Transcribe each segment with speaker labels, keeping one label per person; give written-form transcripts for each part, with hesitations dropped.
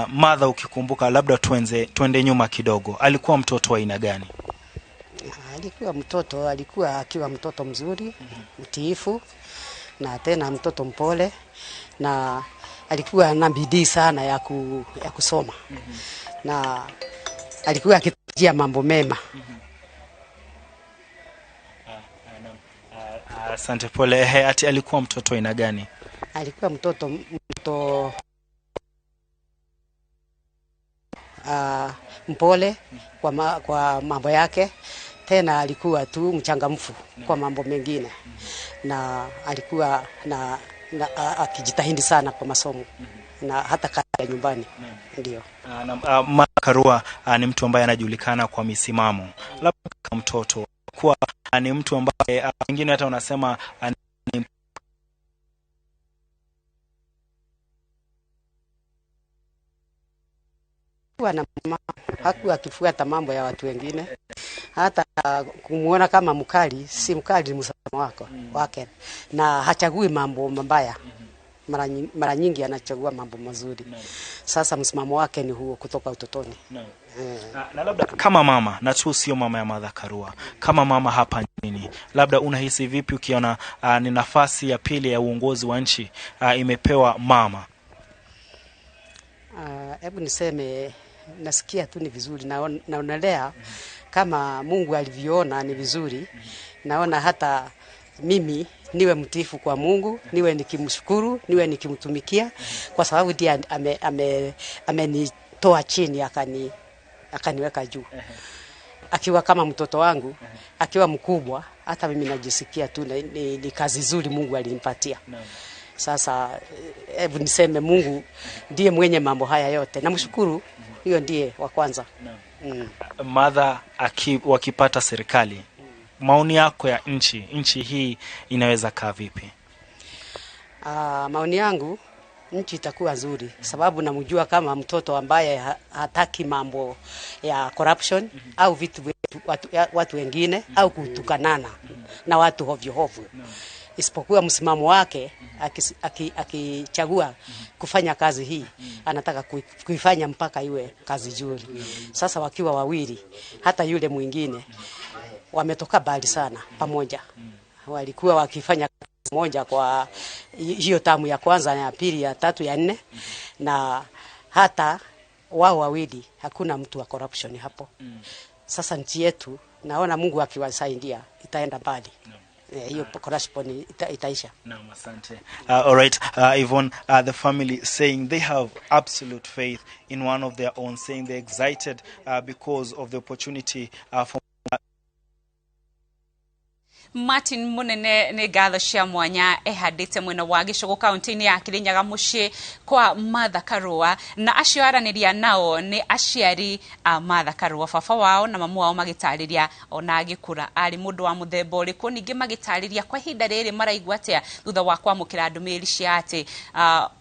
Speaker 1: Mother, ukikumbuka, labda tuende nyuma kidogo, alikuwa mtoto wa aina gani?
Speaker 2: Alikuwa akiwa mtoto mzuri, mtiifu, na tena mtoto mpole, na alikuwa na bidii sana ya kusoma. Na alikuwa akitarajia mambo mema.
Speaker 1: Asante pole. Ati alikuwa mtoto aina gani?
Speaker 2: Alikuwa mtoto mpole kwa mambo yake, tena alikuwa tu mchangamfu kwa mambo mengine, na alikuwa akijitahidi sana kwa masomo na hata kazi ya nyumbani. Ndio.
Speaker 1: Martha Karua ni mtu ambaye anajulikana kwa misimamo. Labda kama mtoto kwa ni mtu ambaye wengine hata unasema
Speaker 2: hakuwa akifuata mambo ya watu wengine, hata kumuona kama mkali, si mkali, ni msimamo wake, na hachagui mambo mabaya. Mara nyingi anachagua mambo mazuri. Sasa msimamo wake ni huo kutoka utotoni.
Speaker 1: Na labda kama mama, na tu sio mama ya Martha Karua, kama mama hapa nchini, labda unahisi vipi ukiona ni nafasi ya pili ya uongozi wa nchi imepewa mama?
Speaker 2: Hebu niseme, nasikia tu ni vizuri, naonelea kama Mungu alivyoona ni vizuri. Naona hata mimi niwe mtiifu kwa Mungu, niwe nikimshukuru, niwe nikimtumikia, kwa sababu ndiye amenitoa chini akaniweka juu. Akiwa kama mtoto wangu, akiwa mkubwa, hata mimi najisikia tu ni kazi nzuri Mungu alinipatia. Sasa hebu niseme Mungu ndiye mwenye mambo haya yote. Namshukuru, hiyo ndiye wa kwanza.
Speaker 1: Martha wakipata serikali, maoni yako ya nchi hii inaweza kaa vipi?
Speaker 2: Maoni yangu, nchi itakuwa nzuri, sababu namjua kama mtoto ambaye hataki mambo ya corruption au vitu watu wengine au kutukanana na watu hovyo. Isipokuwa msimamo wake, akichagua kufanya kazi hii, anataka kuifanya mpaka iwe kazi nzuri. Sasa wakiwa wawili, hata yule mwingine, wametoka mbali sana pamoja. Walikuwa wakifanya kazi moja kwa hiyo tamu ya kwanza, ya pili, ya tatu, ya nne, na hata wao wawili hakuna mtu wa corruption hapo. Sasa nchi yetu, naona Mungu akiwasaidia itaenda mbali. Hiyo corruption itaisha.
Speaker 1: Naam, asante. All right, Yvonne, the family saying they have absolute faith in one of their own, saying they're excited because of the opportunity for
Speaker 3: Martin Munene ne gatho cia mwanya ehadite mwena wa Gicogo kaunti-ini ya Kirinyaga mucii kwa Martha Karua, na acio araniria nao ni aciari a Martha Karua, baba wao na mamu wao, magitariria ona agikura ari mundu wa muthemba uriku, ningi magitariria kwa hinda riri maraigua atia thutha wa kwamukira ndumiri cia ati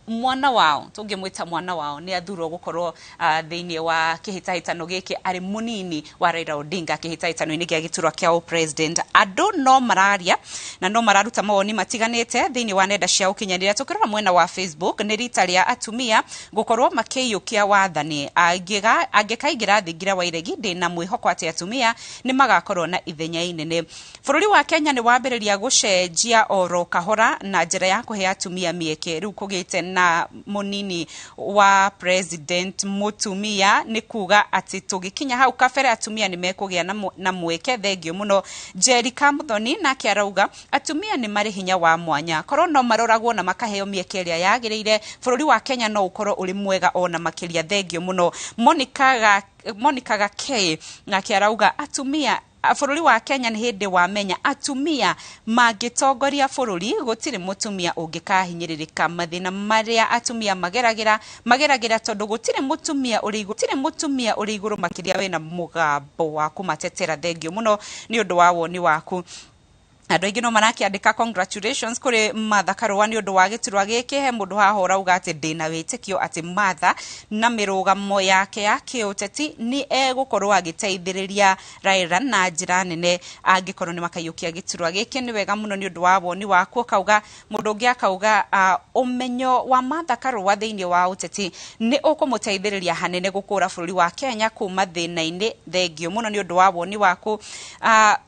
Speaker 3: mwana wao, tungimwita mwana wao, ni athurwo gukorwo thiini wa kihitahitano giki ari munini wa Raila Odinga kihitahitano-ini gia giturwa kia president. Andu no mararia na no mararuta mawoni matiganite thiini wa nenda cia ukinyanĩria. Tukirora mwena wa Facebook, ni rita ria atumia gukorwo makiyukia wathani, angikaingira thingira wa iregi ndina mwihoko ati atumia ni magakorwo na ithenya inene. Bururi wa Kenya ni wambiriria gucenjia oro kahora na njira ya kuhe atumia mieke. Riu kugite na munini wa president mutumia ni kuga ati tugikinya hau kabere atumia ni mekugia na mweke. Thengio muno Jerry Kamuthoni na kiarauga atumia ni mari hinya wa mwanya, korwo no maroragwo na makaheo mieke iria yagiriire, bururi wa Kenya no ukorwo uri mwega ona makiria. Thengio muno Monica Gakei na kiarauga atumia bururi wa Kenya ni hindi wamenya atumia magitongoria bururi, gutiri mutumia ungikahinyiririka mathina maria atumia mageragira tondu gutiri mutumia uri iguru makiria wena mugambo wa kumatetera. Thengio muno ni undu wa woni waku. Andũ aingĩ no marakiandĩka congratulations kũrĩ Martha Karũa nĩ ũndũ wa gĩturwa gĩkĩ. He mũndũ haha ũrauga atĩ ndĩna wĩtĩkio atĩ Martha na mĩrũgamo yake ya kĩũteti nĩ egũkorwo agĩteithĩrĩria Raila na njĩra nene angĩkorwo nĩ makaiyũkia gĩturwa gĩkĩ. Nĩ wega mũno nĩ ũndũ wa woni waku. Kauga mũndũ ũngĩ akauga ũmenyo wa Martha Karũa thĩinĩ wa ũteti nĩ ũkũmũteithĩrĩria hanene gũkũra bũrũri wa Kenya kuma thĩna-inĩ. Thengio mũno nĩ ũndũ wa woni waku.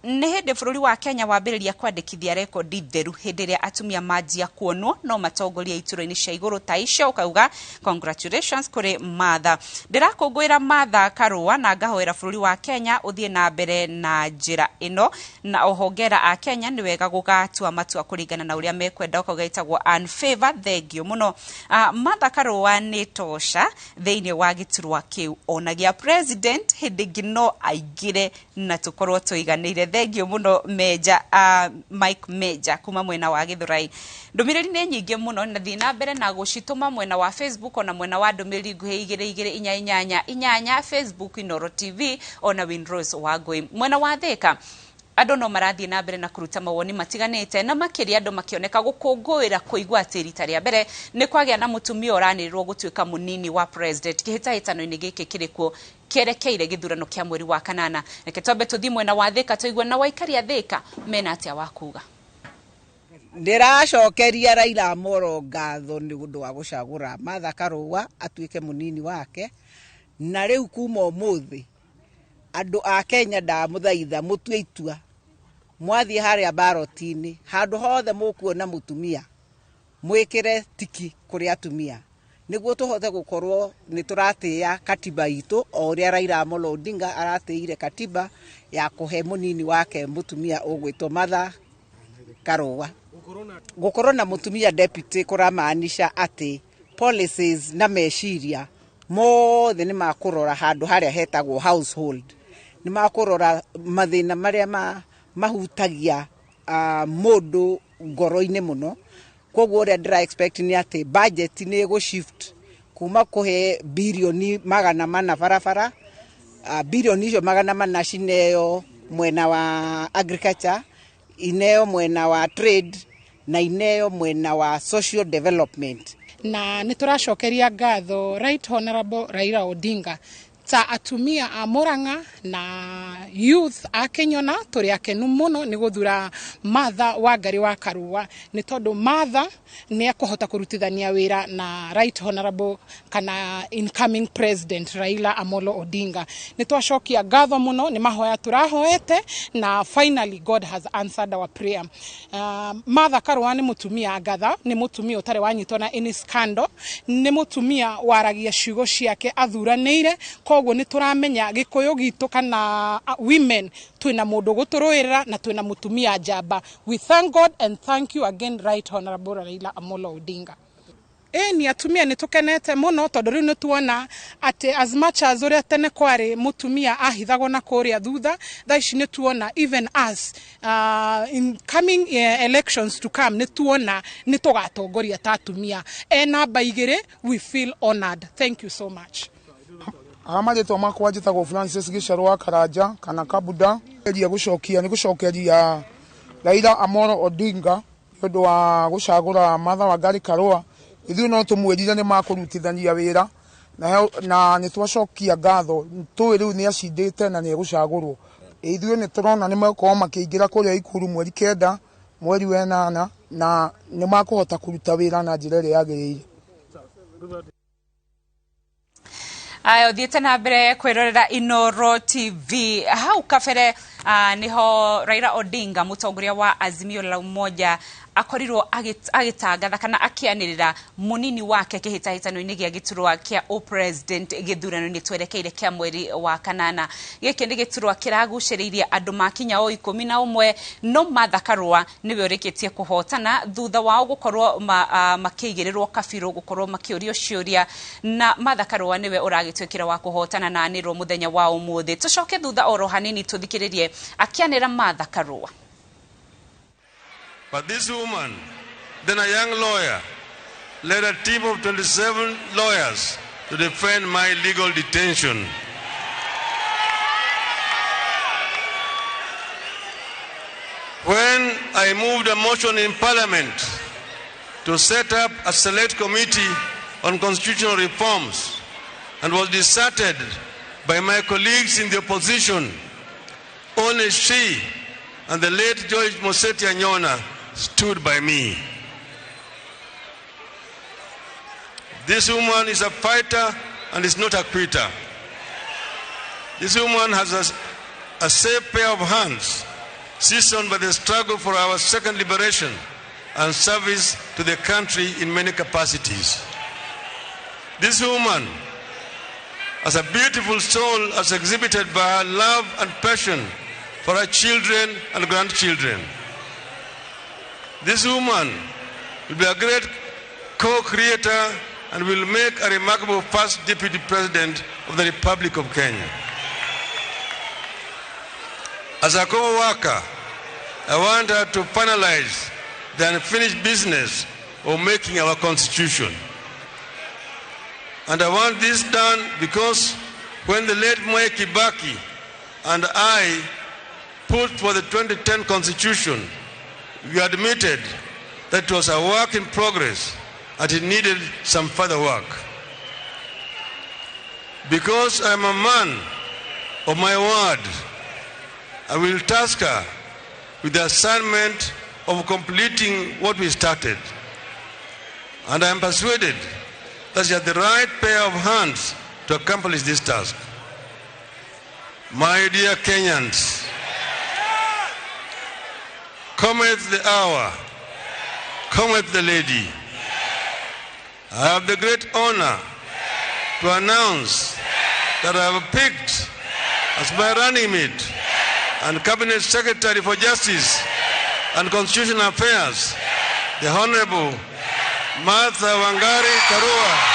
Speaker 3: Nĩ hĩndĩ bũrũri wa Kenya wambĩrĩria kwandĩkithia rekondi theru hĩndĩ ĩrĩa atumia manjia kuonwo no matongoria iturwa-inĩ cia igũrũ ta icio. Ukauga congratulations kũrĩ Martha. Ndirakũngũĩra Martha Karũa na ngahoera bũrũri wa Kenya ũthiĩ na mbere na njĩra ĩno, na ohongera a Kenya nĩ wega gũgatua matua kũringana na ũrĩa mekwenda. Ukauga ĩtagwo unfavor. Thengio mũno. Martha Karũa nĩ tosha thĩinĩ wa gĩturwa kĩu, onagia president hĩndĩ ĩngĩ no aingĩre na tũkorwo tũiganĩire. Thengio mũno Meja Mike Meja kuma mwena wa Githurai. Ndũmĩrĩri nĩ nyingĩ mũno na thiĩ na mbere na gũcitũma mwena wa Facebook ona mwena wa ndũmĩrĩri nguhĩ 2288 Facebook Inoro TV ona Windrose wa Ngũi. Mwena wa Thika andũ no marathiĩ na mbere na kũruta mawoni matiganĩte na makĩria andũ makĩoneka gũkũngũĩra kũigua atĩ rita rĩa mbere nĩ kwagĩa na mũtumia ũranĩrĩrwo gũtuĩka mũnini wa president kĩhĩtahĩtano-inĩ gĩkĩ kĩrĩ kuo kĩerekeire gĩthurano kĩa mweri wa kanana. Reke twambe tũthiĩ mwena wa Thika tũigua na waikari a Thika mena atĩa wa kuga.
Speaker 4: Ndĩracokeria Raila Amolo ngatho nĩ ũndũ wa gũcagũra Martha Karũa atuĩke mũnini wake, na rĩu kuma ũmũthĩ andũ a Kenya ndamũthaitha mũtue itua mwathiĩ harĩa baroti-inĩ handũ hothe mũkuona mũtumia mwĩkĩre tiki kũrĩ atumia nĩguo tũhote gũkorwo nĩ tũratĩĩa katiba itũ o ũrĩa Raila Amolo Odinga aratĩire katiba ya kũhe mũnini wake mũtumia ũgwĩtwo Martha Karũa. Gũkorwo na mũtumia deputy kũramaanisha atĩ policies na meciria mothe nĩ makũrora handũ harĩa hetagwo household, nĩ makũrora mathĩna marĩa mahutagia mũndũ ngoro-inĩ mũno. Koguo ũrĩa ndĩra expect nĩ atĩ budget nĩ ĩgũ-shift kuma kũhe birioni 400 barabara, birioni icio 400 cineo mwena wa agriculture, ineo mwena wa trade na ineo mwena wa social development.
Speaker 5: Na nituracokeria ngatho Right Honorable Raila Odinga ta atumia a Murang'a na youth a Kenyona tũrĩ akenu mũno nĩ gũthura Martha Wangari wa Karũa, nĩ tondũ Martha nĩ akũhota kũrutithania wĩra na Right Honorable kana incoming president Raila Amolo Odinga. Nĩ twacokia ngatho mũno, nĩ mahoya tũrahoete na finally God has answered our prayer. Martha Karũa nĩ mũtumia ngatha, nĩ mũtumia ũtarĩ wanyitwo na any scandal, nĩ mũtumia waragia ciugo ciake athuranĩire. Koguo nĩ tũramenya gĩkũyũ gitũ kana women twĩna mũndũ gũtũrũĩrĩra na twĩna mũtumia njamba. We thank God and thank you again Right Honorable Raila Amolo Odinga. Ni atumia nĩ tũkenete mũno tondũ rĩu nĩ tuona atĩ as much as ũrĩa tene kwarĩ mũtumia ahithagwo na kũrĩa thutha, thaa ici nĩ tuona even us in coming elections to come nĩ tuona nĩ tũgatongoria ta atumia. Namba 2 we feel honored. Thank you so much.
Speaker 6: Amarĩtwa makwa njĩtagwo Francis Gĩcarwa Karanja kana Kabuda. Nĩ gũcokeria Raila Amolo Odinga nĩ ũndũ wa gũcagũra Martha Wangari Karũa. Ithuĩ no tũmwĩrire nĩ makũrutithania wĩra na nĩ twacokia ngatho, tũĩ rĩu nĩ acindĩte na nĩ egũcagũrwo. Ithuĩ nĩ tũrona nĩ makorwo makĩingĩra kũrĩa Ikuru mweri 9 mweri wa 8 na nĩ makũhota kũruta wĩra na njĩra ĩrĩa yagĩrĩire.
Speaker 3: Ayo thiĩte na mbere kwĩrorera Inoro TV. Hau kabere niho Raila Odinga mũtongoria wa Azimio la Umoja akorirwo agĩtangatha kana akĩanĩrĩra mũnini wake kĩhĩtahĩtano-inĩ gĩa gĩturwa kĩa president gĩthurano-inĩ twerekeire kĩa mweri wa kanana. Gĩkĩ nĩ gĩturwa kĩragucĩrĩirie andũ makinya o 11, no Martha Karũa nĩwe ũrĩkĩtie kũhotana thutha wao gũkorwo makĩigĩrĩrwo kabirũ gũkorwo makĩũrio ciũria, na Martha Karũa nĩwe ũragĩtuĩkĩra wa kũhotana na anĩrwo mũthenya wa ũmũthĩ. Tũcoke thutha oro hanini tũthikĩrĩrie akĩanĩra Martha Karũa.
Speaker 7: But this woman, then a young lawyer, led a team of 27 lawyers to defend my legal detention. When I moved a motion in Parliament to set up a select committee on constitutional reforms and was deserted by my colleagues in the opposition. Only she and the late George Moseti Anyona stood by me. This woman is a fighter and is not a quitter. This woman has a safe pair of hands, seasoned by the struggle for our second liberation and service to the country in many capacities. This woman has a beautiful soul as exhibited by her love and passion for her children and grandchildren. This woman will be a great co-creator and will make a remarkable first Deputy President of the Republic of Kenya. As a co-worker, I want her to finalize the unfinished business of making our Constitution. And I want this done because when the late Mwai Kibaki and I put for the 2010 Constitution, we admitted that it was a work in progress and it needed some further work. Because I am a man of my word, I will task her with the assignment of completing what we started. And I am persuaded that she has the right pair of hands to accomplish this task. My dear Kenyans, cometh the hour, cometh the lady. I have the great honor to announce that I have picked as my running mate and Cabinet Secretary for Justice and Constitutional Affairs, the Honorable Martha Wangari Karua.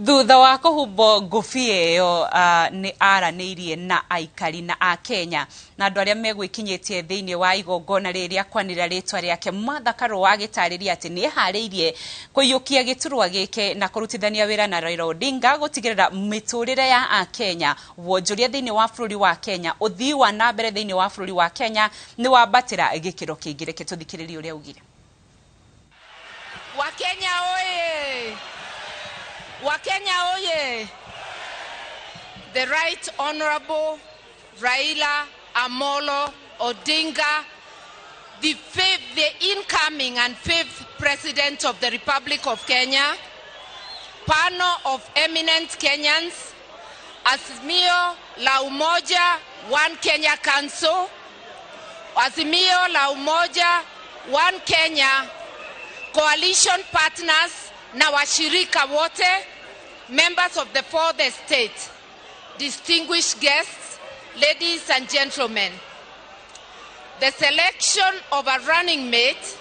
Speaker 3: Thutha wa kuhumbo ngũbia ĩyo nĩ aranĩirie na aikari na a Kenya na andũ arĩa megwĩkinyĩtie thĩinĩ wa igongona rĩrĩa kwanĩrĩra rĩtwa rĩake. Martha Karua agĩtarĩria atĩ nĩ eharĩirie kũiyũkia gĩturwa gĩkĩ na kũrutithania wĩra na Raila Odinga gũtigĩrĩra mĩtũrĩre ya a Kenya, wonjoria thĩinĩ wa bũrũri wa Kenya, ũthii wa na mbere thĩinĩ wa bũrũri wa Kenya nĩ wambatĩra gĩkĩro kĩngĩ. Reke tũthikĩrĩrie ũrĩa augire.
Speaker 8: Wakenya oye! Wakenya oye! The Right Honorable Raila Amolo Odinga, the incoming and fifth President of the Republic of Kenya, panel of eminent Kenyans, Azimio la Umoja, One Kenya Council, Azimio la Umoja, One Kenya, coalition partners, na washirika wote, members of the fourth estate, distinguished guests, ladies and gentlemen. The selection of a running mate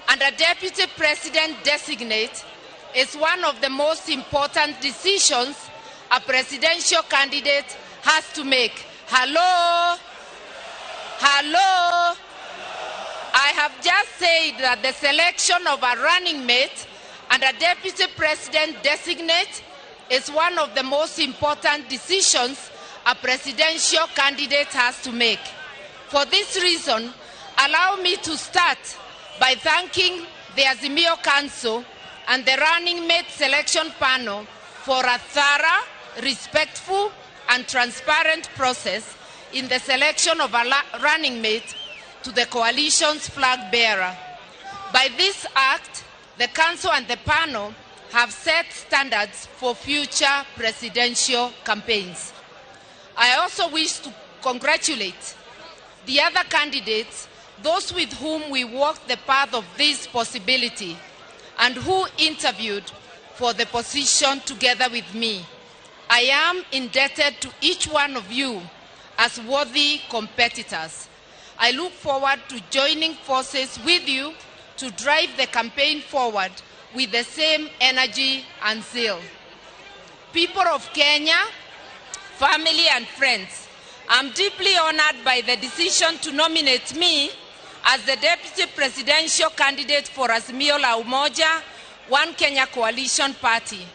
Speaker 8: and a deputy president designate is one of the most important decisions a presidential candidate has to make. Hello? Hello? I have just said that the selection of a running mate and a deputy president designate is one of the most important decisions a presidential candidate has to make. For this reason, allow me to start by thanking the Azimio Council and the running mate selection panel for a thorough, respectful, and transparent process in the selection of a running mate to the coalition's flag bearer. By this act, the Council and the panel have set standards for future presidential campaigns. I also wish to congratulate the other candidates, those with whom we walked the path of this possibility and who interviewed for the position together with me. I am indebted to each one of you as worthy competitors. I look forward to joining forces with you to drive the campaign forward with the same energy and zeal. People of Kenya, family and friends, I'm deeply honored by the decision to nominate me as the Deputy Presidential Candidate for Azimio la Umoja, One Kenya Coalition Party.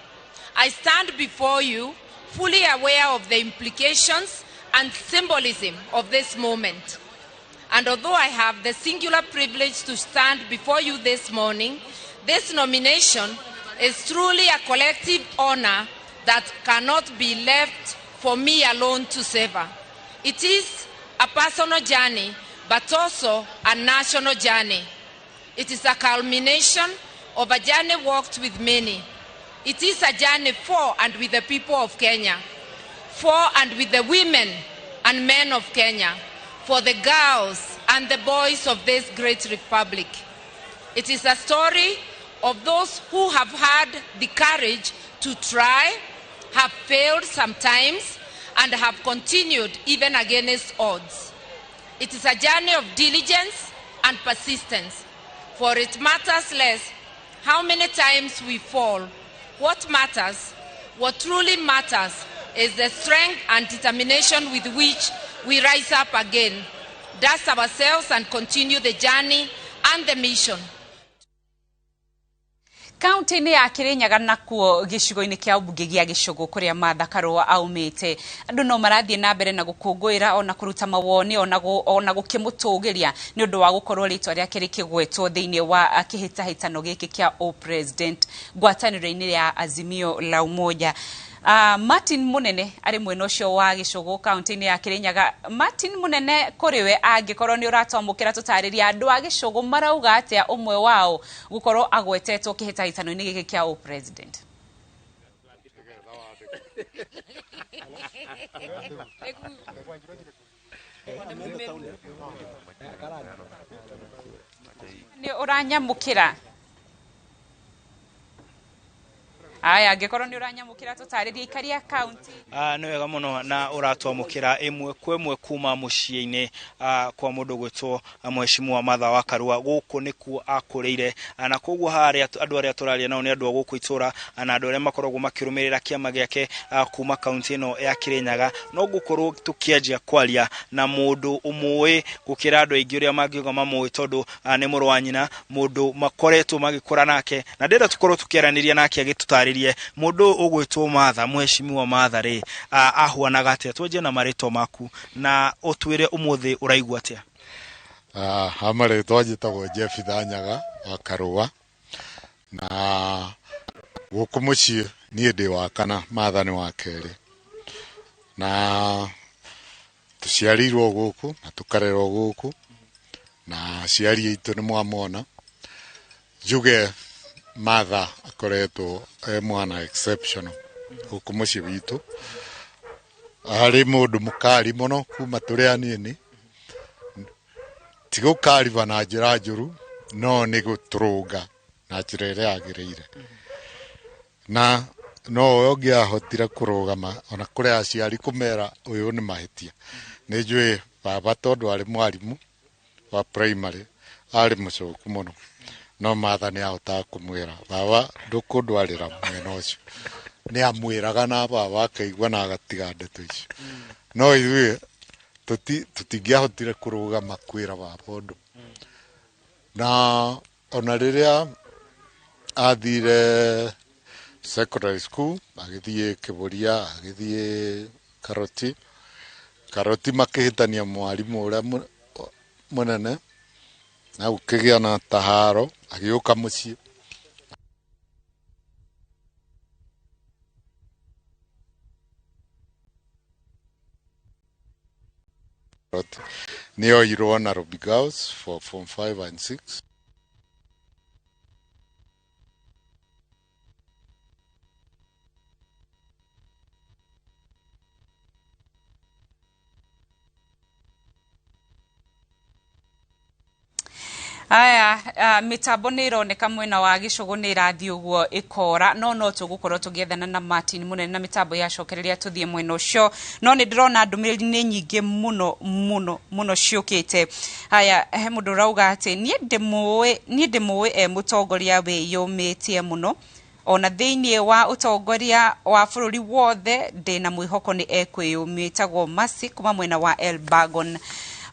Speaker 8: I stand before you fully aware of the implications and symbolism of this moment. And although I have the singular privilege to stand before you this morning, this nomination is truly a collective honor that cannot be left for me alone to savor. It is a personal journey, but also a national journey. It is a culmination of a journey walked with many. It is a journey for and with the people of Kenya, for and with the women and men of Kenya, for the girls and the boys of this great republic. It is a story of those who have had the courage to try, have failed sometimes, and have continued even against odds. It is a journey of diligence and persistence, for it matters less how many times we fall. What matters, what truly matters, is the strength and determination with which we rise up again, dust ourselves and continue the journey and the mission.
Speaker 3: Kaunti-inĩ ya Kirinyaga nakuo gĩcigo-inĩ kĩa ũmbunge gĩa Gĩcũgũ kũrĩa Martha Karua aumĩte, andũ no marathiĩ na mbere na gũkũngũĩra ona kũruta mawoni ona gũkĩmũtũgĩria nĩ ũndũ wa gũkorwo rĩtwa rĩake rĩkĩgwetwo thĩinĩ wa kĩhĩtahĩtano gĩkĩ kĩa President ngwatanĩro-inĩ ya Azimio la Umoja. Martin Mũnene arĩ mwena ũcio wa Gĩcũgũ kaunti-inĩ ya Kirinyaga. Martin Mũnene, kũrĩ we angĩkorwo nĩ ũratwamũkĩra tũtarĩria andũ a Gĩcũgũ marauga atĩa ũmwe wao gũkorwo agwetetwo kĩhĩtahĩtano-inĩ gĩkĩ kĩa President? Nĩ ũranyamũkĩra? Aya angĩkorwo nĩ ũranyamũkĩra tũtarĩria ikaria county.
Speaker 1: Nĩ wega mũno na ũratwamũkĩra ĩmwe kwa ĩmwe kuma mũciĩ-inĩ kwa mũndũ gwĩtwo Mheshimiwa Martha wa Karua. Gũkũ nĩkuo akũrĩire na koguo harĩa andũ arĩa tũraria nao nĩ andũ a gũkũ itũra na andũ arĩa makoragwo makĩrũmĩrĩra kĩama gĩake kuma kaunti ĩno ya Kirinyaga. No gũkorwo tũkĩanjia kwaria na mũndũ ũmũĩ gũkĩra andũ aingĩ ũrĩa mangĩuga mamũĩ tondũ nĩ mũrũ wa nyina, mũndũ makoretwo magĩkũra nake na ndĩrenda tũkorwo tũkĩaranĩria nake agĩtũtarĩria mũndũ ũgwĩtwo Martha, Mheshimiwa Martha rĩ ahuanaga atĩa? Twenje na marĩtwa maku na ũtwĩre ũmũthĩ ũraigua atĩa?
Speaker 9: Amarĩtwa njĩtagwo Jeff Thanyaga wa Karua na gũkũ mũciĩ niĩ ndĩ wa kana, Martha nĩ wa kerĩ, na tũciarirwo gũkũ na tũkarerwo gũkũ na aciari aitũ nĩ mwamona. Njuge Martha akoretwo mwana exceptional gũkũ mũciĩ witũ. Arĩ mũndũ mũkari mũno kuma tũrĩ anini, ti gũkariba na njĩra njũru, no nĩ gũtũrũnga na njĩra ĩrĩa yagĩrĩire. Na no ũngĩahotire kũrũgama ona kũrĩa aciari kũmera ũyũ nĩ mahĩtia. Nĩ njũĩ baba tondũ arĩ mwarimũ wa primary arĩ mũcoku mũno, no Martha nĩ ahotaga kũmwĩra baba ndũkũndwarĩra mwena ũcio. Nĩ amwĩraga na baba akaigua na agatiga ndeto icio. No ithuĩ tũtingĩahotire kũrũgama kwĩra baba ũndũ. Na ona rĩrĩa athire secondary school agĩthiĩ Kĩbũria, agĩthiĩ Karoti makĩhĩtania mwarimũ ũrĩa mũnene na gũkĩgĩa na taharo, agĩũka mũciĩ. Nĩ oirwo Nairobi Girls for Form 5 and 6.
Speaker 3: Aya, mitambo nä ironeka mwena wa Gicugu nä irathii uguo ikora no tugukorwo tugiethana na Martin munene na mitambo yacokereria tuthie mwena ucio no nä ndĩrona ndũmĩrĩri nĩ nyingĩ muno ciũkĩte. Aya, he mũndũ rauga atĩ niĩ ndĩmũĩ mũtongoria wĩyũmĩtie muno ona thĩinĩ wa utongoria wa bũrũri wothe ndĩna mwĩhoko nĩ ekwĩyũmĩtagwo Masi kuma mwena wa Elbagon.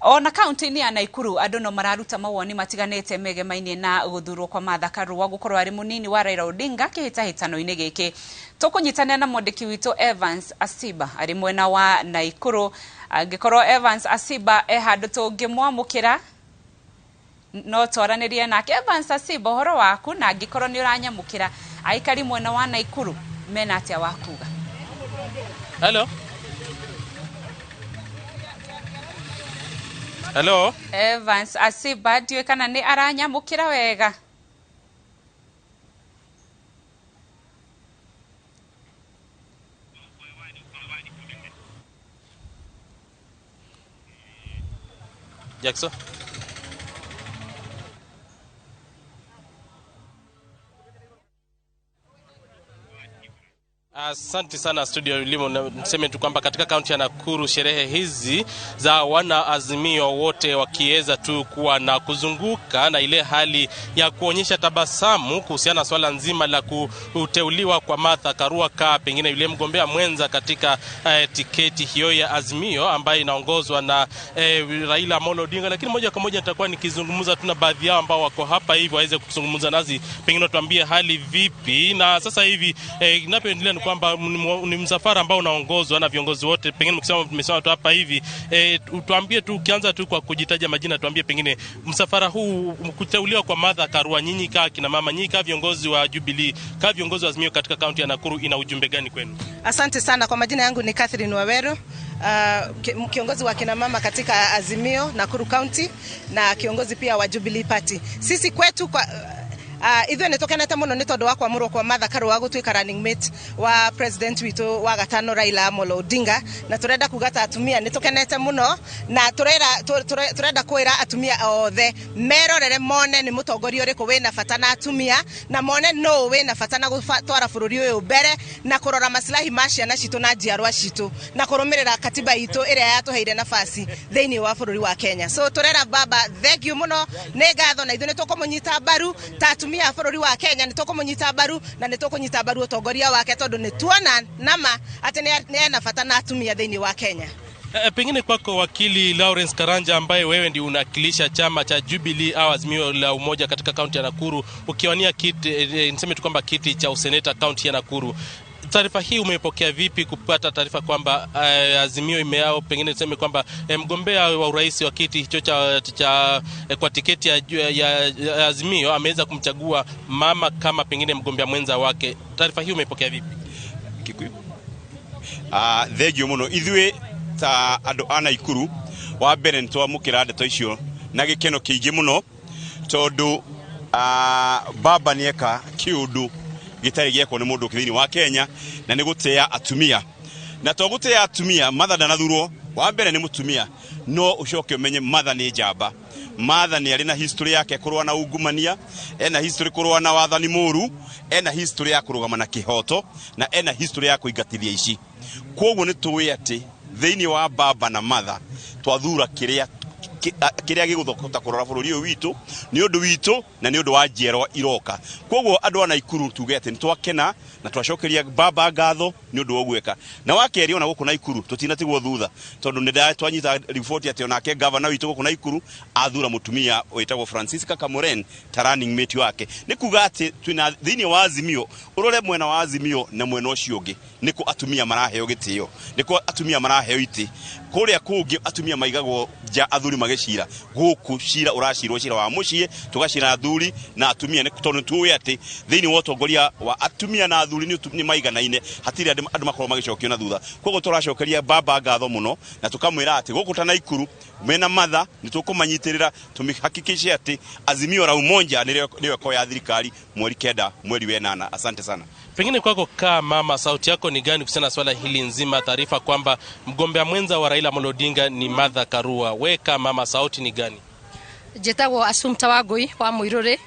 Speaker 3: Ona kaunti-inĩ ya Naikuru andũ no mararuta mawoni matiganĩte megemaine na guthurwo kwa Martha Karua gũkorwo arĩ mũnini wa Raila Odinga kĩhĩtahĩtano-inĩ gĩkĩ. Tũkũnyitanĩra na mwandĩki witũ Evans Asiba arĩ mwena wa Naikuru. Angĩkorwo Evans Asiba handũ tũngĩmwamũkĩra no twaranĩrie nake. Evans Asiba, ũhoro waku? Na angĩkorwo nĩ ũranyamũkĩra aikari mwena wa Naikuru mena atĩa wakuga?
Speaker 10: Hello. Hello.
Speaker 3: Evans Asiba, ndiwe kana nĩ aranyamũkĩra wega?
Speaker 10: Jackson. Asante sana studio limo. Niseme tu kwamba katika kaunti ya Nakuru sherehe hizi za wana azimio wote wakiweza tu kuwa na kuzunguka na ile hali ya kuonyesha tabasamu kuhusiana na swala nzima la kuteuliwa kwa Martha Karua pengine yule mgombea mwenza katika tiketi hiyo ya azimio ambayo inaongozwa na Raila Odinga. Lakini moja kwa moja nitakuwa nikizungumza tu na baadhi yao ambao wako hapa hivi waweze kuzungumza nazi, pengine tuambie hali vipi. Na sasa hivi inapoendelea kwamba ni msafara ambao unaongozwa na viongozi wote. Pengine tumesema tu hapa hivi, tuambie tu, ukianza tu kwa kujitaja majina, tuambie pengine msafara huu kuteuliwa kwa Martha Karua, nyinyi kina mama, nyinyi viongozi wa Jubilee, viongozi wa Azimio katika kaunti ya Nakuru, ina ujumbe gani kwenu?
Speaker 11: Asante sana. Kwa majina yangu ni Catherine Waweru, kiongozi wa kina mama katika Azimio Nakuru County na kiongozi pia wa Jubilee Party. Sisi kwetu kwa ithuĩ nĩ tũkenete mũno nĩ tondũ wa kwamũrwo kwa Martha Karua gũtuĩka running mate wa president witũ wa gatano Raila Odinga, na tũrenda kuga ta atumia nĩ tũkenete mũno na tũrenda kwĩra atumia othe merorere mone nĩ mũtongoria ũrĩkũ wĩna bata na atumia, na mone no wĩna bata na gũtwara bũrũri ũyũ mbere na kũrora maslahi ma ciana citũ na njiarwa citũ na kũrũmĩrĩra katiba itũ ĩrĩa yatũheire nafasi thĩinĩ wa bũrũri wa Kenya. So tũrera baba thank you mũno, nĩ ngatho na ithuĩ nĩ tũkũmũnyita mbaru ta atumia a bũrũri wa Kenya, nĩ tũkũmũnyita mbaru na nĩ tũkũnyita mbaru ũtongoria wake tondũ nĩ tuona nama atĩ nĩ ena bata na atumia thĩinĩ wa Kenya.
Speaker 10: Pengine kwako wakili Lawrence Karanja, ambaye wewe ndio unakilisha chama cha Jubilee au Azimio la Umoja katika kaunti ya Nakuru, ukiwania kiti, niseme tu kwamba kiti cha useneta kaunti ya Nakuru, taarifa hii umepokea vipi, kupata taarifa kwamba Azimio imeao, pengine tuseme kwamba mgombea wa urais wa kiti hicho cha kwa tiketi ya Azimio ameweza kumchagua mama kama pengine mgombea mwenza wake? Taarifa hii umepokea vipi?
Speaker 12: Kikuyu thegio muno ithuĩ ta andũ a Naikuru wa mbere nĩ twamũkĩra ndeto icio na gĩkeno kĩingĩ muno tondũ baba nĩeka kĩũndũ gĩtarĩ gĩekwo nĩ mũndũ thĩinĩ wa Kenya, na nĩ gũtĩa atumia. Na to gũtĩa atumia, Martha ndanathurwo wa mbere nĩ mũtumia, no ucoke umenye Martha nĩ njamba. Martha nĩ arĩ na history yake kũrũa na ungumania, ena history kũrũa na wathani mũru, ena history ya kũrũgama na kĩhoto, na ena history ya kũingatithia ici. Koguo nĩ tũĩ atĩ thĩinĩ wa baba na Martha twathura kĩrĩa gĩgũthokota kũrora bũrũri ũyũ witũ nĩ ũndũ witũ na nĩ ũndũ wa njiarwa iroka. Koguo andũ a Naikuru tuge atĩ nĩ twakena na twacokeria baba ngatho nĩ ũndũ wa gwĩka. Na wakerĩ ona gũkũ Naikuru tũtinatigwo thutha tondũ nĩ twanyita report atĩ onake governor witũ gũkũ Naikuru athura mũtumia wĩtagwo Francisca Kamoren ta running mate wake. Nĩ kuga atĩ twina thĩinĩ wa Azimio, ũrore mwena wa Azimio na mwena ũcio ũngĩ nĩkũ atumia maraheo gĩtĩo, nĩkũ atumia maraheo itĩ. Kũrĩa kũngĩ atumia maigagwo nja athuri magĩcira. Gũkũ cira ũracirwo cira wa mũciĩ, tũgacira athuri na atumia, nĩ tondũ tuĩ atĩ thĩinĩ wa ũtongoria wa atumia na athuri nĩ maiganaine, hatirĩ andũ makorwo magĩcokio na thutha. Koguo tũracokeria baba ngatho mũno na tũkamwĩra atĩ gũkũ ta Naikuru mena Martha nĩ tũkũmanyitĩrĩra, tũmĩhakikishe atĩ Azimio la Umoja nĩyo kwa ya thirikari mweri 9 mweri wa 8. Asante sana.
Speaker 10: Pengine kwako mama, sauti yako ni gani kuhusiana na swala hili nzima, taarifa kwamba mgombea mwenza wa Raila Odinga ni Martha Karua? Weka mama, sauti ni gani?
Speaker 13: Njĩtagwo Assumpta Wangui wa Muiruri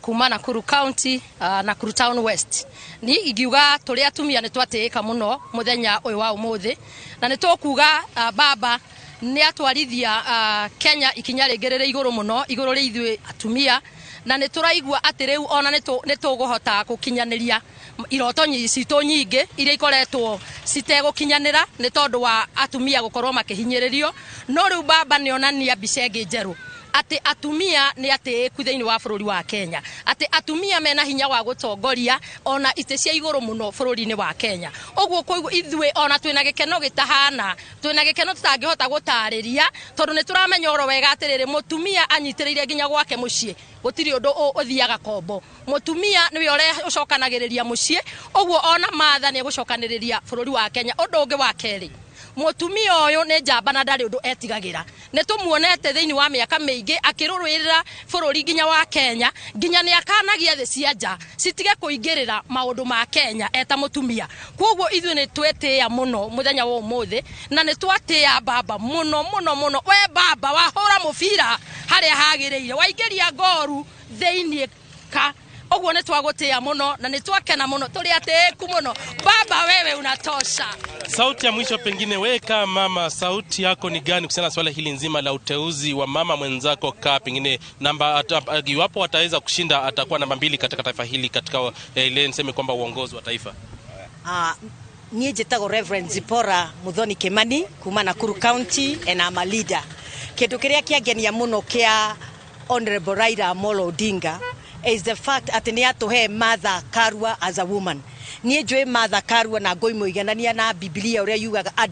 Speaker 13: kuma Nakuru County, Nakuru Town West. Ni ingiuga tũrĩ atumia nĩ twatĩĩka mũno mũthenya ũyũ wa ũmũthĩ, na nĩ tũkuga baba nĩ atwarithia Kenya ikinya rĩngĩ igũrũ mũno, igũrũ rĩ ithuĩ atumia, na nĩ tũraigua atĩ rĩu ona nĩ tũgũhota gũkinyanĩria iroto citũ nyingĩ iria ikoretwo citegũkinyanĩra nĩ tondũ wa atumia gũkorwo makĩhinyĩrĩrio. No rĩu baba nĩ onania mbica ĩngĩ njerũ ati atumia ni atĩĩku thĩinĩ wa bũrũri wa Kenya, ati atumia mena hinya wa gũtongoria ona itĩ cia igũrũ mũno bũrũri-inĩ wa Kenya. Ũguo koiguo ithuĩ ona twĩna gĩkeno gĩtahana, twĩna gĩkeno tũtangĩhota gũtarĩria, tondũ nĩ tũramenya oro wega atĩrĩrĩ mũtumia anyitĩrĩire nginya gwake mũciĩ gũtirĩ ũndũ ũthiaga kombo. Mũtumia nĩwe ũcokanagĩrĩria mũciĩ, ũguo ona matha nĩ egũcokanĩrĩria bũrũri wa Kenya. Ũndũ ũngĩ wa kerĩ, mũtumia ũyũ nĩ njamba na ndarĩ ũndũ etigagĩra. Nĩ tũmuonete thĩinĩ wa mĩaka mĩingĩ akĩrũĩrĩra bũrũri nginya wa Kenya, nginya nĩ akanagia thĩ cia nja citige kũingĩrĩra maũndũ ma Kenya eta mũtumia. Koguo ithuĩ nĩ twĩtĩĩa mũno mũthenya wa ũmũthĩ, na nĩ twatĩĩa baba mũno mũno mũno. We baba wahũra mũbira harĩa hagĩrĩire, waingĩria ngoru thĩinĩ ka. Ũguo nĩ twagũtĩĩa mũno na nĩ twakena mũno, tũrĩ atĩĩku mũno. Baba wewe unatosha.
Speaker 10: Sauti ya mwisho pengine wewe kama mama, sauti yako ni gani kuhusiana na swala hili nzima la uteuzi wa mama mwenzako pengine namba iwapo ataweza kushinda atakuwa namba 2 katika taifa hili katika ile niseme kwamba uongozi wa taifa?
Speaker 2: Niĩ njĩtagwo Reverend Zipora Muthoni Kimani kuma Nakuru County and I'm a leader. Kĩndũ kĩrĩa kĩangenia mũno kĩa Honorable Raila Odinga is the fact at nĩ atũhe Martha Karua as a woman. Niĩ njũĩ Martha Karua na ngoimũiganania na Biblia ũrĩa yugaga a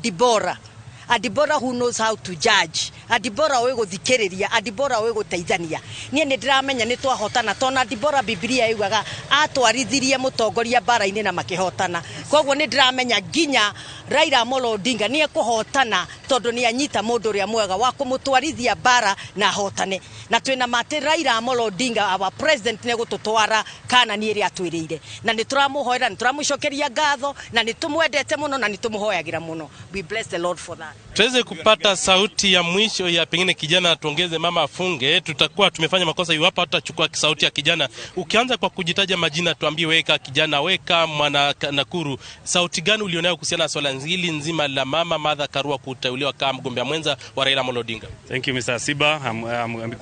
Speaker 2: Deborah who knows how to judge, a Deborah ũĩ gũthikĩrĩria, a Deborah ũĩ gũteithania. Niĩ nĩ ndĩramenya nĩ twahotana tona Deborah Biblia yugaga atwarithirie mũtongoria bara-inĩ na makĩhotana. Koguo nĩ ndĩramenya nginya Raila Odinga nĩ ekũhotana tondũ nĩ anyita mũndũ ũrĩa mwega wa kũmũtwarithia bara na hotane. Na twĩna mate Raila Odinga our president nĩ gũtũtwara Kanani ĩrĩa atwĩrĩire. Na nĩ tũramũhoera, nĩ tũramũcokeria ngatho na nĩ tũmwendete mũno na nĩ tũmũhoyagĩra mũno. We bless the Lord for that.
Speaker 10: Tuweze kupata sauti ya mwisho ya pengine kijana tuongeze mama afunge. Tutakuwa tumefanya makosa iwapo hatachukua sauti ya kijana. Ukianza kwa kujitaja majina, tuambie weka kijana, weka mwana Nakuru, sauti gani ulionayo kuhusiana na swala hili nzima la mama Martha Karua kuteuliwa kama mgombea mwenza wa Raila Odinga?
Speaker 14: Thank you Mr. Siba.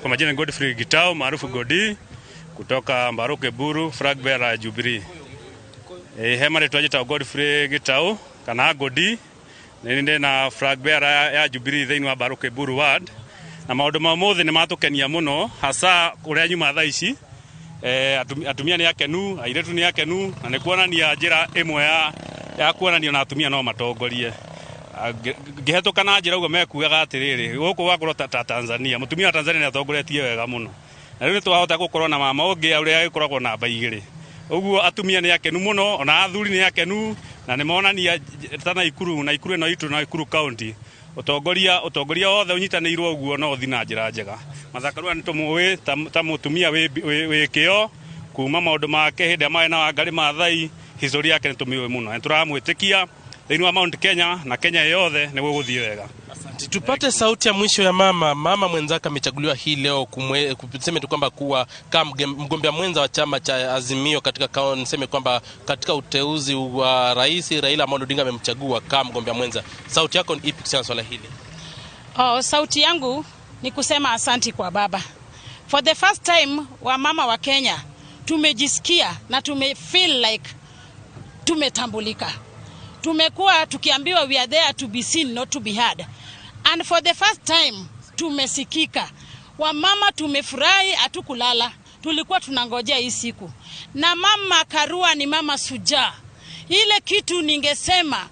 Speaker 14: Kwa majina Godfrey Gitau maarufu Godi kutoka Mbaruke Buru flag bearer Jubilee. Hema twajita Godfrey Gitau kana Godi nende na flag bearer ya Jubilee thĩinĩ wa Mbaruke Buru ward. Na maũndũ ma mũthĩ nĩ matũkenia mũno hasa ũrĩa nyuma thaa ici atumia nĩ akenu, airĩtu nĩ akenu, na nĩ kuonania njĩra ĩmwe ya kuonania na atumia no matongorie. Ngĩhetũka na njĩra ũguo mekuaga atĩrĩrĩ gũkũ wakorwo ta Tanzania, mũtumia wa Tanzania nĩ atongoretie wega mũno. Na rĩu nĩ twahota gũkorwo na mama ũngĩ ũrĩa agĩkoragwo namba 2. Ũguo atumia nĩ akenu mũno, ona athuri nĩ akenu, na nĩ monania ta Nakuru ĩno itũ Nakuru County utongoria wothe unyitanĩirwo ũguo no ũthi na njĩra njega. Martha Karua nĩ tũmũĩ ta mũtumia wĩ kĩo kuma maũndũ make hĩndĩ marĩ na Wangari Maathai, history yake nĩ tũmĩũĩ mũno. Nĩ tũramwĩtĩkia thĩinĩ wa Mount Kenya na Kenya yothe nĩ gũgũthiĩ wega.
Speaker 10: Tupate sauti ya mwisho ya mama mwenzaka amechaguliwa hii leo kuseme tu kwamba kuwa kama mgombea mwenza wa chama cha Azimio katika niseme kwamba katika uteuzi wa Rais Raila Odinga amemchagua kama mgombea mwenza. Sauti yako ni ipi kuhusiana swala hili?
Speaker 15: Sauti yangu ni kusema asanti kwa baba. For the first time wa mama wa Kenya tumejisikia na feel like tumetambulika. Tumekuwa tukiambiwa we are there to be seen not to be heard. And for the first time tumesikika. Wamama tumefurahi, hatukulala. Tulikuwa tunangojea hii siku. Na mama Karua ni mama suja. Ile kitu ningesema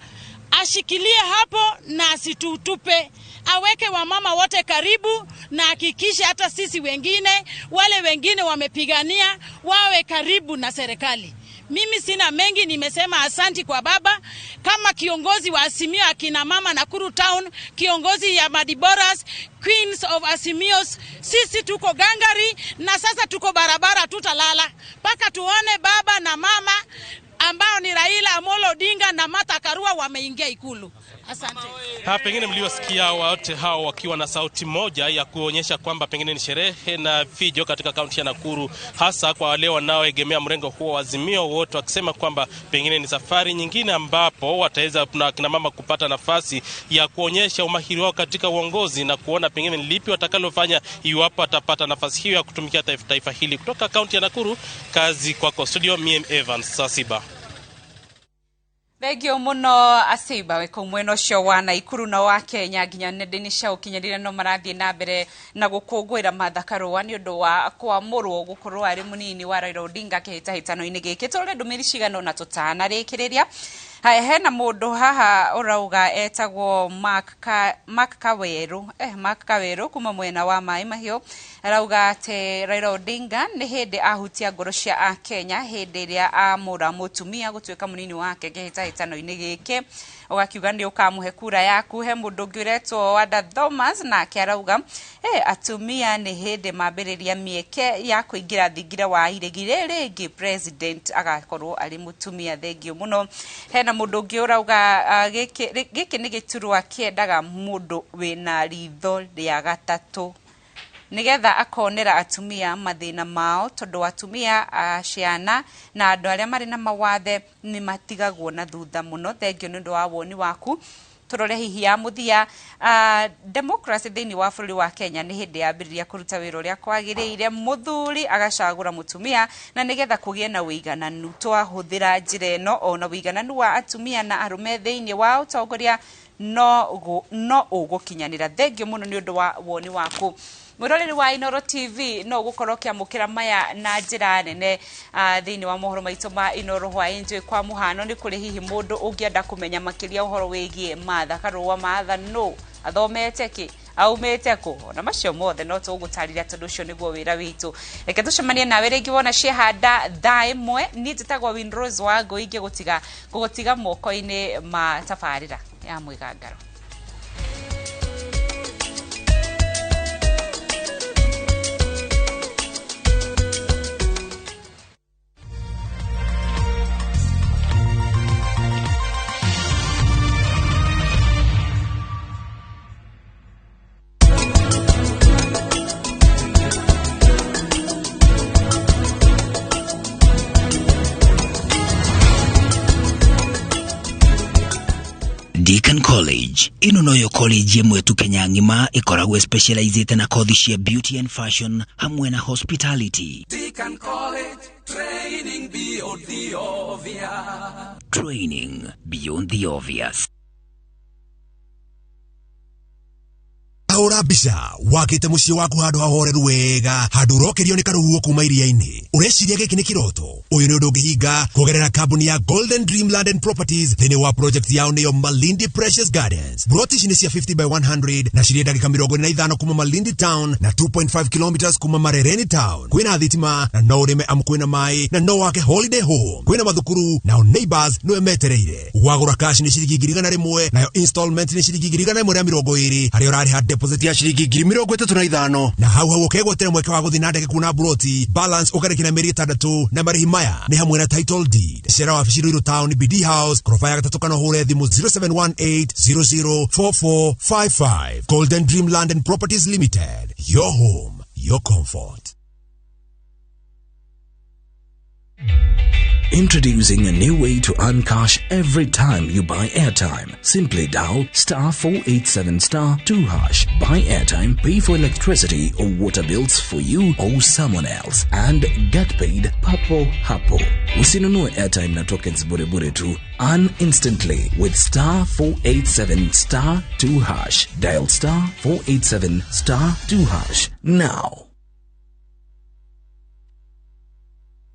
Speaker 15: ashikilie hapo na asitutupe. Aweke wamama wote karibu na hakikisha hata sisi wengine wale wengine wamepigania wawe karibu na serikali. Mimi sina mengi, nimesema asanti kwa baba. Kama kiongozi wa Azimio akina mama Nakuru Town, kiongozi ya Madiboras, Queens of Azimios, sisi tuko gangari na sasa tuko barabara tutalala. Paka tuone baba na mama ambao ni Raila Amolo Odinga na Martha Karua wameingia Ikulu. Asante.
Speaker 10: Pengine mliosikia wote hao wakiwa na sauti moja ya kuonyesha kwamba pengine ni sherehe na fijo katika kaunti ya Nakuru, hasa kwa wale wanaoegemea mrengo huo wa Azimio, wote wakisema kwamba pengine ni safari nyingine ambapo wataweza na kina mama kupata nafasi ya kuonyesha umahiri wao katika uongozi na kuona pengine lipi watakalofanya iwapo atapata nafasi hiyo ya kutumikia taifa hili. Kutoka kaunti ya Nakuru, kazi kwako studio, mimi Evans Sasiba.
Speaker 3: Thegio muno Asiba weko mweno cio wa Naikuru na wa Kenya nginya nendeni cia ukinyirire no marathie na mbere na gukungwira Martha Karua ni undu wa kwamurwo gukorwo ari munini wa Raila Odinga kihitahitano-ini giki. Tore ndumiri cigano na tutana rikiriria hena mundu haha urauga etagwo Mark Kaweru kuma mwena wa Mai Mahiu arauga ati Raila Odinga ni hindi ahutia ngoro cia a Kenya hindi ria amura mutumia gutuika munini wake kihitahitano-ini giki. Ugakiuga ni ukamuhe kura yaku. He mundu ngiretwo Wanda Thomas na kiarauga atumia ni hindi mambiriria mieke ya kuingira thingira wa iregire ringi president agakorwo ari mutumia. Thengio muno. Hena mundu ngiurauga giki ni giturwa kiendaga mundu wina ritho ria gatatu nigetha akonera atumia mathina mao, tondu atumia ciana na andu aria mari na mawathe ni matigagwo na thutha muno. Thengio ni ndu wa woni waku. Turore hihi ya muthia democracy thini wa bũrũri wa Kenya ni hindi yambiriria kuruta wira uria kwagiriire, muthuri agacagura mutumia na nigetha kugie na uigananu. Twahuthira njira eno ona uigananu wa atumia na arume thini wa utongoria no ugukinyanira. Thengio muno ni undu wa woni waku. Mwiroreri wa Inoro TV no gukorwo kiamukira maya na njira nene thini wa mohoro maitu ma Inoro hwainjwe. Kwa muhano ni kuri hihi mundu ungienda kumenya makiria uhoro wigie Martha Karua Martha no athomete ki aumete ku na macio mothe no tugutarira tondu cio niguo wira witu. Reke tucemanie nawe ringi wona ciehanda thaa imwe. Ni njitagwo Winrose wa Ngui gutiga moko-ini ma tabarira ya mwigangaro.
Speaker 16: Deakin College ino noyo college yemwe tu Kenya ngima ikoragwe specialized na kothi cia beauty and fashion hamwe na hospitality.
Speaker 17: Deakin College, training beyond the obvious.
Speaker 16: Training beyond the obvious.
Speaker 18: Ahora bisha wakite muci waku handu hahoreru wega handu rokerio ni karuhuo kuma iria-ini ureciria giki ni kiroto uyu ni undu ungihinga kugerera kambuni ya Golden Dream Land and Properties thini wa project yao niyo Malindi Precious Gardens. Broti ici ni cia 50 by 100 na cirie ndagika 45 kuma Malindi Town na 2.5 kilometers kuma Marereni Town. Kwina thitima na no urime kwina mai na no wake holiday home. Kwina mathukuru na neighbors no emetereire. Wagura cash ni ciringi 1,000 nayo installment ni ciringi 1,220 hari urariha deposit ya shilingi 35,000 na hau ukegwetera mweke wa guthi na ndege kuna broti balance ukarekina meri 6 na marihi maya ni hamwe na title deed. Shera wa Fishiru Town BD House krofa ya 3 kana hore thimu 0718004455. Golden Dream Land and Properties Limited, your home, your comfort.
Speaker 16: Introducing a new way to earn cash every time you buy airtime. Simply dial *487*2#. Buy airtime, pay for electricity or water bills for you or someone else, and get paid papo hapo. Usinunue airtime na tokens bure tu. Earn instantly with *487*2#. Dial *487*2# now.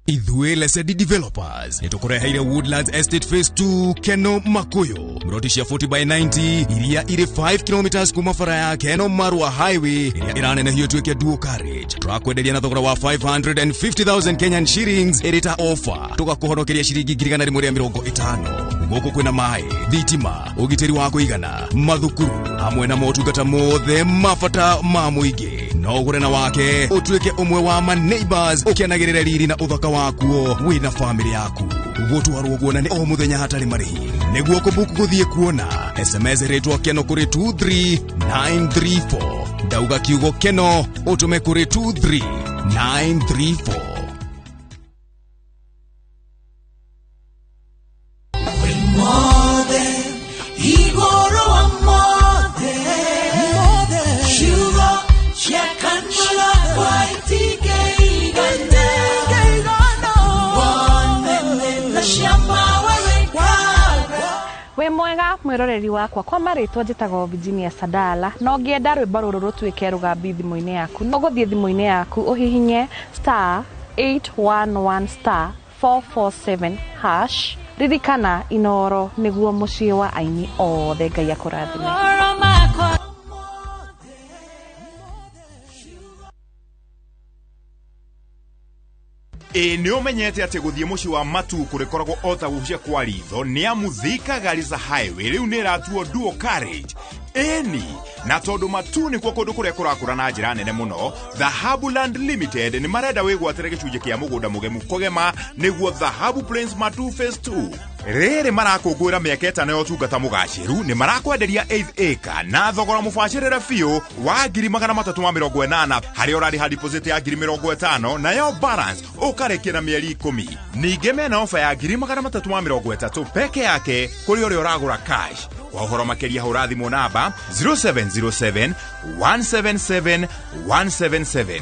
Speaker 18: Idhuele Lesedi Developers nitukureheire Woodlands Estate Phase 2 Keno Makuyu mrotishia 40 by 90 iria ire 5 kilometers kuma fara ya Keno Marua Highway iria irane na hiyo tuweke dual carriage twakwenderia na thogora wa 550,000 Kenyan shillings erita offer tugakuhonokeria shiringi 150 guku kwina mai thitima ugiteri wa kuigana mathukuru hamwe na motungata mothe mafata ma muingi
Speaker 19: no gure na wake utuike umwe wa ma neighbors ukianagirira riri na uthaka wakuo wina family yaku gutwarwo guona ni o muthenya hatari marihi niguo kubuku guthie kuona SMS retwo keno kuri 23934 ndauga kiugo keno utume kuri 23934
Speaker 20: We mwega mwiroreri wakwa kwa maritwa njitagwo Virginia Sadala no ngienda rwimbo ruru rutwike rugambi thimu-ini yaku no guthie thimu-ini yaku uhihinye *811*447# ririkana Inoro niguo mucii wa aini othe Ngai akurathime.
Speaker 21: Ni umenyete ati guthie muci wa matu kurikoragwo ota gucia kwa ritho ni amuthika Garissa highway riu ni ratuo dual carriage eni na tondu matu ni kwa kundu kuria kurakura na njira nene muno Dhahabu Land Limited ni marenda wigwatire gicunje kia mugunda mugemu kugema niguo Dhahabu Plains Matu Phase 2 rere marakungwira miaka 5 yo tungata mugaciru ni marakwenderia 8 acre na thogora mubacirire biu wa 380 hari orari ha deposit ya 50 na yo balance ukarekia na mieri 10 ninge mena ofa ya 330 peke yake kuri uri uragura cash kwa uhoro makeria hura thimu namba 0707 177 177.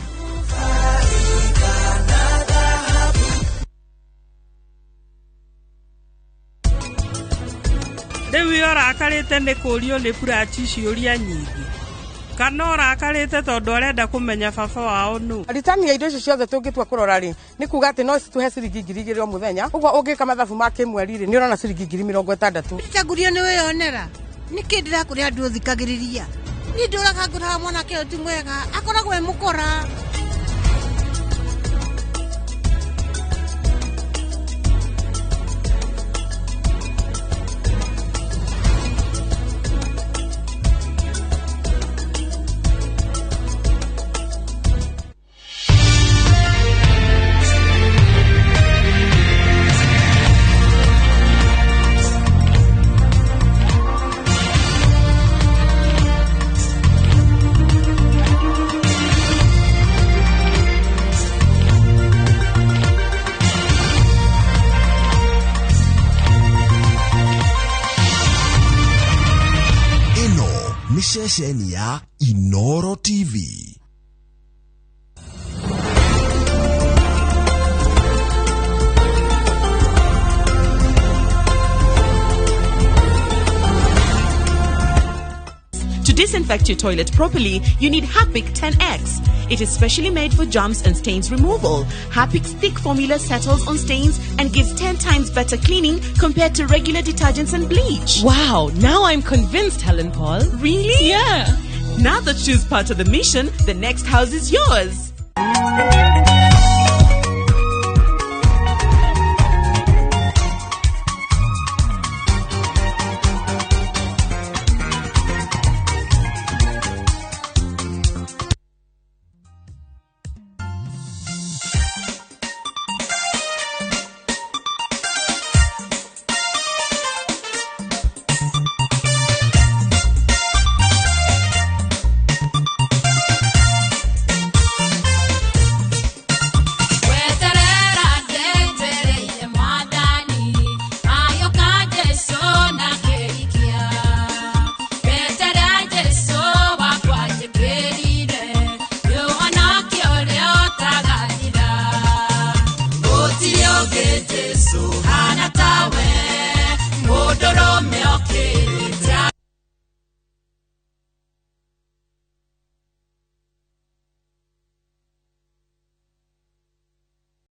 Speaker 22: Dewi orakarite ni kurio ni purati ciuria nyingi kana orakarite tondu arenda kumenya baba wao nu
Speaker 23: ritani ya indo icio ciothe tungitwa kurora ri ni kuga ati no situhe ciringi 2,000 o muthenya uguo ungika mathabu ma kimweri ri ni urona ciringi 60,000
Speaker 24: ichagurio ni weyonera ni kindira kuri andu thikagiriria ni nduraga ngura mwana ke ti mwega akoragwo mukora
Speaker 18: Shesheni ya Inoro TV.
Speaker 25: To disinfect your toilet properly, you need Harpic 10X. It is specially made for germs and stains removal. Harpic's thick formula settles on stains and gives 10 times better cleaning compared to regular detergents and bleach.
Speaker 26: Wow, now I'm convinced, Helen Paul.
Speaker 25: Really?
Speaker 26: Yeah.
Speaker 25: Now that she's part of the mission, the next house is yours.